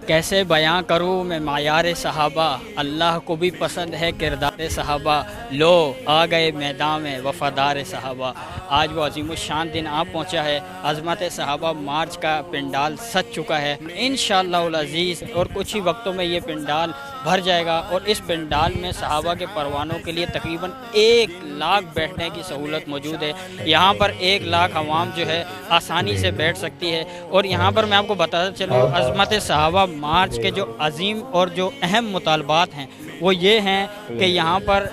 کیسے بیاں کروں میں معیار صحابہ، اللہ کو بھی پسند ہے کردار صحابہ، لو آ گئے میدان میں وفادار صحابہ۔ آج وہ عظیم الشان دن آپ پہنچا ہے، عظمت صحابہ مارچ کا پنڈال سج چکا ہے انشاءاللہ العزیز، اور کچھ ہی وقتوں میں یہ پنڈال بھر جائے گا، اور اس پنڈال میں صحابہ کے پروانوں کے لیے تقریباً 1,00,000 بیٹھنے کی سہولت موجود ہے۔ یہاں پر 1,00,000 عوام جو ہے آسانی سے بیٹھ سکتی ہے۔ اور یہاں پر میں آپ کو بتاتا چلوں، عظمت صحابہ مارچ کے جو عظیم اور جو اہم مطالبات ہیں وہ یہ ہیں کہ یہاں پر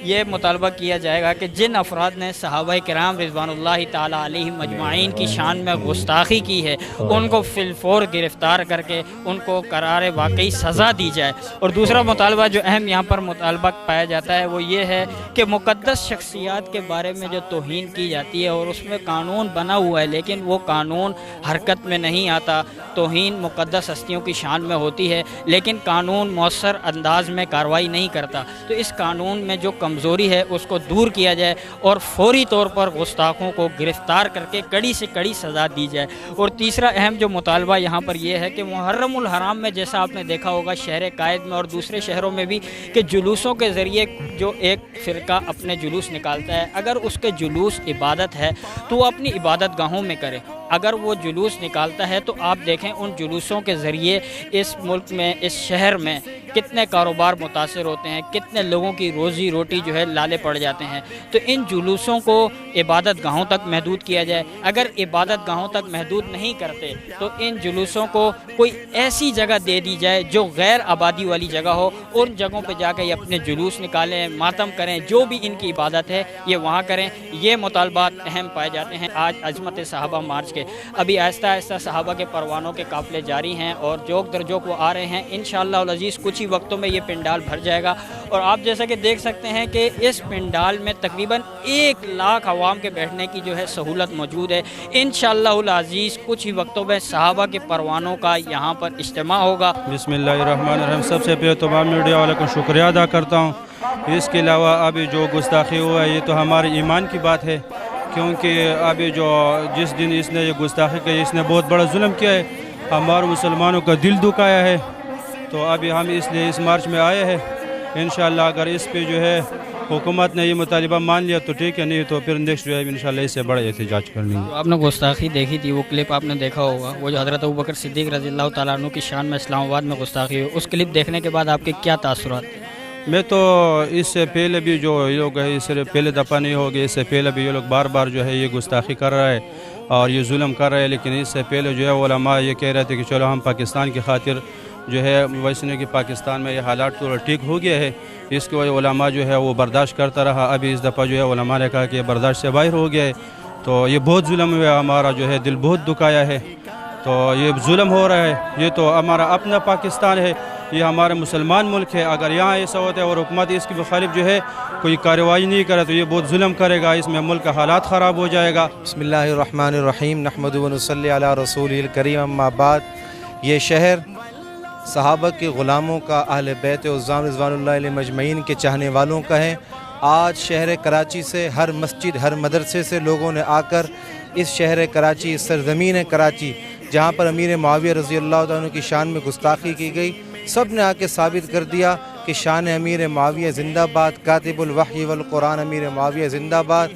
یہ مطالبہ کیا جائے گا کہ جن افراد نے صحابہ کرام رضوان اللہ تعالیٰ علیہ مجمعین کی شان میں گستاخی کی ہے ان کو فی الفور گرفتار کر کے ان کو قرار واقعی سزا دی جائے۔ اور دوسرا مطالبہ جو اہم یہاں پر مطالبہ پایا جاتا ہے وہ یہ ہے کہ مقدس شخصیات کے بارے میں جو توہین کی جاتی ہے اور اس میں قانون بنا ہوا ہے لیکن وہ قانون حرکت میں نہیں آتا، توہین مقدس ہستیوں کی شان میں ہوتی ہے لیکن قانون مؤثر انداز میں کارروائی نہیں کرتا، تو اس قانون میں جو کمزوری ہے اس کو دور کیا جائے اور فوری طور پر گستاخوں کو گرفتار کر کے کڑی سے کڑی سزا دی جائے۔ اور تیسرا اہم جو مطالبہ یہاں پر یہ ہے کہ محرم الحرام میں جیسا آپ نے دیکھا ہوگا شہر قائد میں اور دوسرے شہروں میں بھی کہ جلوسوں کے ذریعے جو ایک فرقہ اپنے جلوس نکالتا ہے، اگر اس کے جلوس عبادت ہے تو وہ اپنی عبادت گاہوں میں کرے، اگر وہ جلوس نکالتا ہے تو آپ دیکھیں ان جلوسوں کے ذریعے اس ملک میں اس شہر میں کتنے کاروبار متاثر ہوتے ہیں، کتنے لوگوں کی روزی روٹی جو ہے لالے پڑ جاتے ہیں۔ تو ان جلوسوں کو عبادت گاہوں تک محدود کیا جائے، اگر عبادت گاہوں تک محدود نہیں کرتے تو ان جلوسوں کو کوئی ایسی جگہ دے دی جائے جو غیر آبادی والی جگہ ہو، ان جگہوں پہ جا کے یہ اپنے جلوس نکالیں، ماتم کریں، جو بھی ان کی عبادت ہے یہ وہاں کریں۔ یہ مطالبات اہم پائے جاتے ہیں آج عظمت صحابہ مارچ کے۔ ابھی آہستہ آہستہ صحابہ کے پروانوں کے قافلے جاری ہیں اور جوک در جوک وہ آ رہے ہیں، انشاءاللہ العزیز کچھ ہی وقتوں میں یہ پنڈال بھر جائے گا۔ اور آپ جیسا کہ دیکھ سکتے ہیں کہ اس پنڈال میں تقریباً 1,00,000 عوام کے بیٹھنے کی جو ہے سہولت موجود ہے۔ انشاءاللہ العزیز کچھ ہی وقتوں میں صحابہ کے پروانوں کا یہاں پر اجتماع ہوگا۔ بسم اللہ الرحمن الرحیم۔ سب سے پہلے تمام میڈیا والوں کو شکریہ ادا کرتا ہوں۔ اس کے علاوہ ابھی جو گستاخی ہوا ہے یہ تو ہمارے ایمان کی بات ہے، کیونکہ ابھی جو جس دن اس نے یہ گستاخی کی اس نے بہت بڑا ظلم کیا ہے، ہمارے مسلمانوں کا دل دکھایا ہے، تو ابھی ہم اس لیے اس مارچ میں آئے ہیں۔ انشاءاللہ اگر اس پہ جو ہے حکومت نے یہ مطالبہ مان لیا تو ٹھیک ہے، نہیں تو پھر نیکسٹ جو ہے انشاءاللہ اس سے بڑا احتجاج کرنی ہے۔ آپ نے گستاخی دیکھی تھی، وہ کلپ آپ نے دیکھا ہوگا، وہ جو حضرت ابوبکر صدیق رضی اللہ تعالیٰ عنہ کی شان میں اسلام آباد میں گستاخی ہوئی، اس کلپ دیکھنے کے بعد آپ کے کیا تاثرات تھے؟ میں تو اس سے پہلے بھی جو یہ لوگ ہے اس سے پہلے دفعہ نہیں ہوگی، اس سے پہلے بھی یہ لوگ بار بار جو ہے یہ گستاخی کر رہا ہے اور یہ ظلم کر رہے ہیں، لیکن اس سے پہلے جو ہے علماء یہ کہہ رہے تھے کہ چلو ہم پاکستان کی خاطر جو ہے ویسے کہ پاکستان میں یہ حالات تو ٹھیک ہو گیا ہے، اس کی وجہ علماء جو ہے وہ برداشت کرتا رہا۔ ابھی اس دفعہ جو ہے علماء نے کہا کہ یہ برداشت سے باہر ہو گیا ہے، تو یہ بہت ظلم ہوا، ہمارا جو ہے دل بہت دکھایا ہے، تو یہ ظلم ہو رہا ہے۔ یہ تو ہمارا اپنا پاکستان ہے، یہ ہمارے مسلمان ملک ہے، اگر یہاں ایسا ہوتا ہے اور حکومت اس کی مخالف جو ہے کوئی کارروائی نہیں کرے تو یہ بہت ظلم کرے گا، اس میں ملک کا حالات خراب ہو جائے گا۔ بسم اللہ الرحمن الرحیم، نحمد و نصلی علی رسول الکریم، اما بعد۔ یہ شہر صحابہ کے غلاموں کا، اہل بیت عظام رضوان اللہ علیہ مجمعین کے چاہنے والوں کا ہے۔ آج شہر کراچی سے ہر مسجد، ہر مدرسے سے لوگوں نے آ کر اس شہر کراچی، اس سرزمین کراچی جہاں پر امیر معاویہ رضی اللہ عنہ کی شان میں گستاخی کی گئی، سب نے آ کے ثابت کر دیا کہ شان امیر معاویہ زندہ باد، کاتب الوحی والقرآن امیر معاویہ زندہ باد۔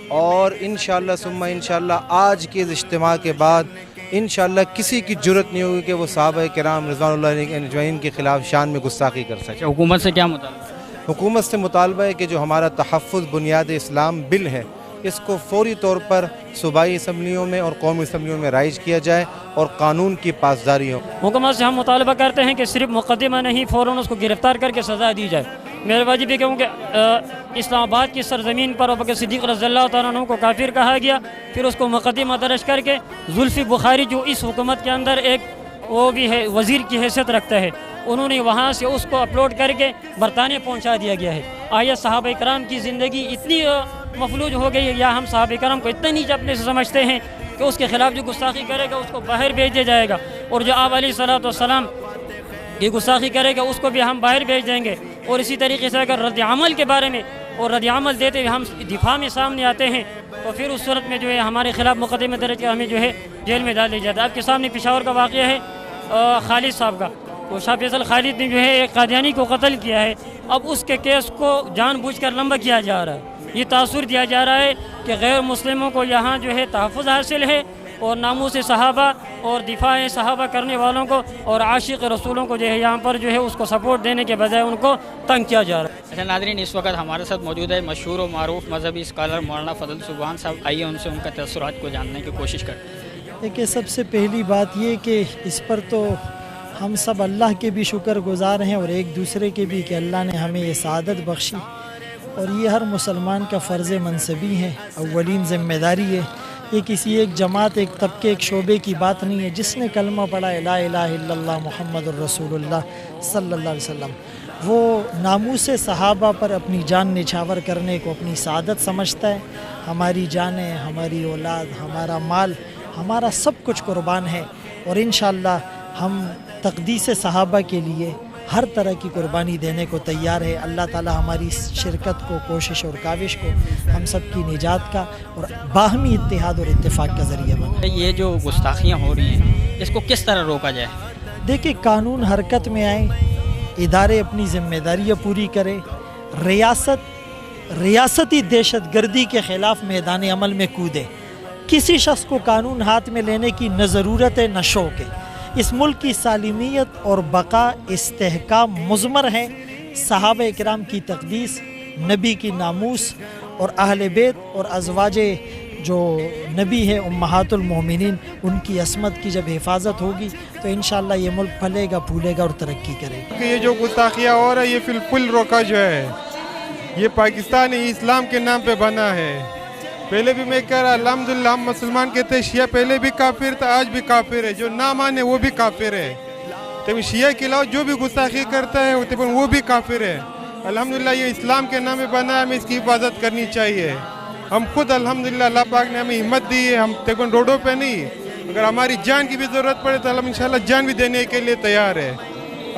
اور انشاءاللہ ثم انشاءاللہ آج کے اس اجتماع کے بعد انشاءاللہ کسی کی جرت نہیں ہوگی کہ وہ صحابہ کرام رضوان اللہ علیہ اجمعین کے خلاف شان میں گستاخی کر سکے۔ حکومت سے کیا مطالبہ؟ حکومت سے مطالبہ ہے کہ جو ہمارا تحفظ بنیاد اسلام بل ہے اس کو فوری طور پر صوبائی اسمبلیوں میں اور قومی اسمبلیوں میں رائج کیا جائے اور قانون کی پاسداری ہو۔ حکومت سے ہم مطالبہ کرتے ہیں کہ صرف مقدمہ نہیں، فوراً اس کو گرفتار کر کے سزا دی جائے۔ میرے واجب یہ کہوں کہ اسلام آباد کی سرزمین پر ابوبکر صدیق رضی اللہ تعالیٰ عنہ کو کافر کہا گیا، پھر اس کو مقدمہ درج کر کے زلفی بخاری جو اس حکومت کے اندر ایک وہ بھی ہے وزیر کی حیثیت رکھتا ہے، انہوں نے وہاں سے اس کو اپلوڈ کر کے برطانیہ پہنچا دیا گیا ہے۔ آیا صحابہ کرام کی زندگی اتنی مفلوج ہو گئی ہے یا ہم صحابہ کرام کو اتنا نیچے اپنے سے سمجھتے ہیں کہ اس کے خلاف جو گستاخی کرے گا اس کو باہر بھیج دیا جائے گا، اور جو آپ علیہ الصلوۃ والسلام کی گستاخی کرے گا اس کو بھی ہم باہر بھیج دیں گے۔ اور اسی طریقے سے اگر رد عمل کے بارے میں اور رد عمل دیتے ہوئے ہم دفاع میں سامنے آتے ہیں تو پھر اس صورت میں جو ہے ہمارے خلاف مقدمہ درج کر ہمیں جو ہے جیل میں ڈال دیا جاتا ہے۔ آپ کے سامنے پشاور کا واقعہ ہے، خالد صاحب کا، وہ شاہ فیصل خالد نے جو ہے ایک قادیانی کو قتل کیا ہے، اب اس کے کیس کو جان بوجھ کر لمبا کیا جا رہا ہے، یہ تاثر دیا جا رہا ہے کہ غیر مسلموں کو یہاں جو ہے تحفظ حاصل ہے، اور ناموس صحابہ اور دفاع صحابہ کرنے والوں کو اور عاشق رسولوں کو جو ہے یہاں پر جو ہے اس کو سپورٹ دینے کے بجائے ان کو تنگ کیا جا رہا ہے۔ اچھا ناظرین، اس وقت ہمارے ساتھ موجود ہے مشہور و معروف مذہبی اسکالر مولانا فضل سبحان صاحب، آئیے ان سے ان کا تاثرات کو جاننے کی کوشش کریں۔ دیکھیے، سب سے پہلی بات یہ کہ اس پر تو ہم سب اللہ کے بھی شکر گزار ہیں اور ایک دوسرے کے بھی کہ اللہ نے ہمیں یہ سعادت بخشی، اور یہ ہر مسلمان کا فرض منصبی ہے، اولین ذمہ داری ہے۔ یہ کسی ایک جماعت، ایک طبقے، ایک شعبے کی بات نہیں ہے۔ جس نے کلمہ پڑھا لا الہ الا اللہ محمد الرسول اللہ صلی اللہ علیہ وسلم، وہ ناموس صحابہ پر اپنی جان نچھاور کرنے کو اپنی سعادت سمجھتا ہے۔ ہماری جانیں، ہماری اولاد، ہمارا مال، ہمارا سب کچھ قربان ہے، اور انشاءاللہ ہم تقدیس صحابہ کے لیے ہر طرح کی قربانی دینے کو تیار ہے۔ اللہ تعالی ہماری اس شرکت کو، کوشش اور کاوش کو ہم سب کی نجات کا اور باہمی اتحاد اور اتفاق کا ذریعہ بنا۔ یہ جو گستاخیاں ہو رہی ہیں، اس کو کس طرح روکا جائے؟ دیکھیں، قانون حرکت میں آئے، ادارے اپنی ذمہ داریاں پوری کرے، ریاستی دہشت گردی کے خلاف میدان عمل میں کودے۔ کسی شخص کو قانون ہاتھ میں لینے کی نہ ضرورت ہے نہ شوق ہے۔ اس ملک کی سالمیت اور بقا استحکام مضمر ہے صحابہ اکرام کی تقدیس، نبی کی ناموس اور اہل بیت اور ازواج جو نبی ہے امہات المومنین، ان کی عصمت کی جب حفاظت ہوگی تو انشاءاللہ یہ ملک پھلے گا، پھولے گا اور ترقی کرے گا۔ یہ جو گستاخیاں ہو رہا ہے، یہ فل روکا جو ہے، یہ پاکستان اسلام کے نام پہ بنا ہے۔ پہلے بھی میں کہہ رہا الحمدللہ ہم مسلمان کہتے ہیں شیعہ پہلے بھی کافر تھا، آج بھی کافر ہے، جو نہ مانے وہ بھی کافر ہے۔ تو شیعہ کے علاوہ جو بھی گستاخی کرتا ہے وہ بھی کافر ہے۔ الحمدللہ یہ اسلام کے نام پہ بنا ہے، ہمیں اس کی حفاظت کرنی چاہیے۔ ہم خود الحمدللہ اللہ پاک نے ہمیں ہمت دی ہے، ہم روڈوں پہ نہیں، اگر ہماری جان کی بھی ضرورت پڑے تو ہم انشاءاللہ جان بھی دینے کے لیے تیار ہے۔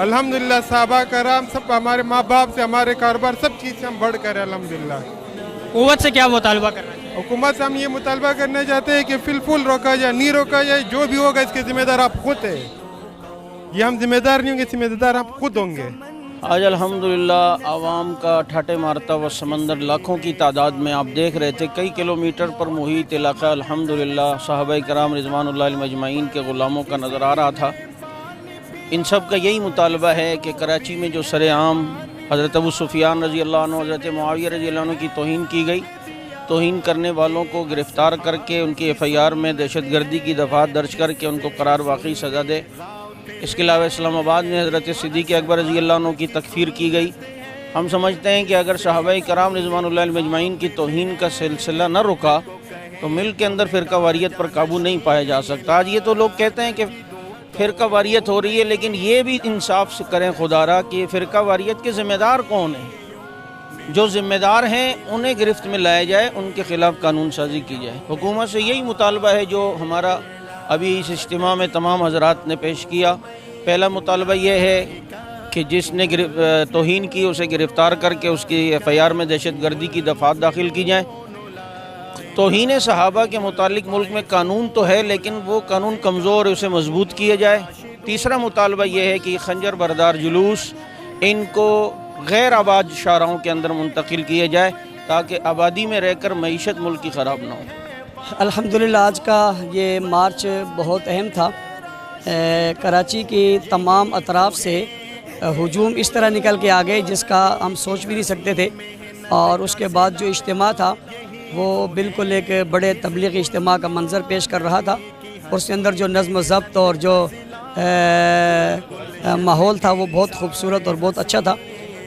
الحمدللہ صحابہ کرام سب، ہمارے ماں باپ سے، ہمارے کاروبار، سب چیز سے ہم بڑھ کر ہیں الحمدللہ۔ قوت سے کیا مطالبہ کر رہے ہیں؟ حکومت سے ہم یہ مطالبہ کرنا چاہتے ہیں کہ فل روکا جائے، نہیں روکا جائے، جو بھی ہوگا اس کے ذمہ دار آپ خود ہیں۔ یہ ہم ذمہ دار نہیں ہوں گے، ذمہ دار آپ خود ہوں گے۔ آج الحمدللہ عوام کا ٹھاٹھے مارتا ہوا سمندر لاکھوں کی تعداد میں آپ دیکھ رہے تھے، کئی کلومیٹر پر محیط علاقہ الحمدللہ صحابہ کرام رضوان اللہ علیہم اجمعین کے غلاموں کا نظر آ رہا تھا۔ ان سب کا یہی مطالبہ ہے کہ کراچی میں جو سر عام حضرت ابو سفیان رضی اللہ عنہ، حضرت معاویہ رضی اللہ عنہ کی توہین کی گئی، توہین کرنے والوں کو گرفتار کر کے ان کی FIR میں دہشت گردی کی دفعات درج کر کے ان کو قرار واقعی سزا دے۔ اس کے علاوہ اسلام آباد میں حضرت صدیق اکبر رضی اللہ عنہ کی تکفیر کی گئی۔ ہم سمجھتے ہیں کہ اگر صحابہ کرام رضوان اللہ علیہم اجمعین کی توہین کا سلسلہ نہ رکا تو ملک کے اندر فرقہ واریت پر قابو نہیں پایا جا سکتا۔ آج یہ تو لوگ کہتے ہیں کہ فرقہ واریت ہو رہی ہے، لیکن یہ بھی انصاف سے کریں خدا را کہ فرقہ واریت کے ذمہ دار کون ہیں؟ جو ذمہ دار ہیں انہیں گرفت میں لایا جائے، ان کے خلاف قانون سازی کی جائے۔ حکومت سے یہی مطالبہ ہے جو ہمارا ابھی اس اجتماع میں تمام حضرات نے پیش کیا۔ پہلا مطالبہ یہ ہے کہ جس نے توہین کی اسے گرفتار کر کے اس کی FIR میں دہشت گردی کی دفعات داخل کی جائیں۔ توہین صحابہ کے متعلق ملک میں قانون تو ہے، لیکن وہ قانون کمزور ہے، اسے مضبوط کیا جائے۔ تیسرا مطالبہ یہ ہے کہ خنجر بردار جلوس ان کو غیر آباد شاہراہوں کے اندر منتقل کیا جائے تاکہ آبادی میں رہ کر معیشت ملک کی خراب نہ ہو۔ الحمدللہ آج کا یہ مارچ بہت اہم تھا۔ کراچی کی تمام اطراف سے ہجوم اس طرح نکل کے آ گئے جس کا ہم سوچ بھی نہیں سکتے تھے، اور اس کے بعد جو اجتماع تھا وہ بالکل ایک بڑے تبلیغی اجتماع کا منظر پیش کر رہا تھا۔ اس کے اندر جو نظم و ضبط اور جو ماحول تھا وہ بہت خوبصورت اور بہت اچھا تھا۔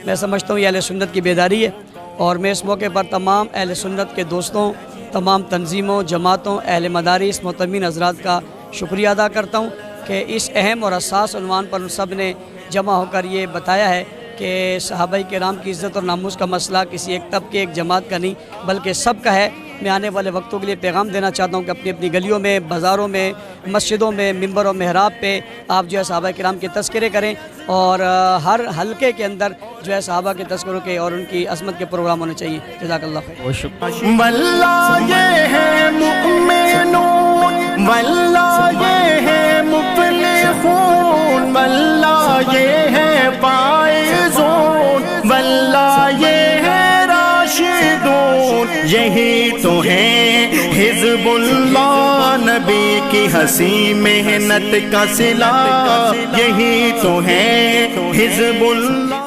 میں سمجھتا ہوں یہ اہل سنت کی بیداری ہے، اور میں اس موقع پر تمام اہل سنت کے دوستوں، تمام تنظیموں، جماعتوں، اہل مدارس، معتمین حضرات کا شکریہ ادا کرتا ہوں کہ اس اہم اور حساس عنوان پر ان سب نے جمع ہو کر یہ بتایا ہے کہ صحابہ کرام کی عزت اور ناموس کا مسئلہ کسی ایک طبقے، ایک جماعت کا نہیں بلکہ سب کا ہے۔ میں آنے والے وقتوں کے لیے پیغام دینا چاہتا ہوں کہ اپنی اپنی گلیوں میں، بازاروں میں، مسجدوں میں، ممبر و محراب پہ آپ جو ہے صحابہ کرام کے تذکرے کریں، اور ہر حلقے کے اندر جو ہے صحابہ کے تذکروں کے اور ان کی عظمت کے پروگرام ہونے چاہیے۔ جزاک اللہ خیر۔ واللہ یہ ہے مؤمنون، واللہ یہ ہے مفلحون۔ خون، واللہ یہ ہے فائزون، واللہ یہ ہے راشدون، یہی تو ہے حزب اللہ، نبی کی ہنسی محنت کا صلہ، یہی تو ہے حزب اللہ۔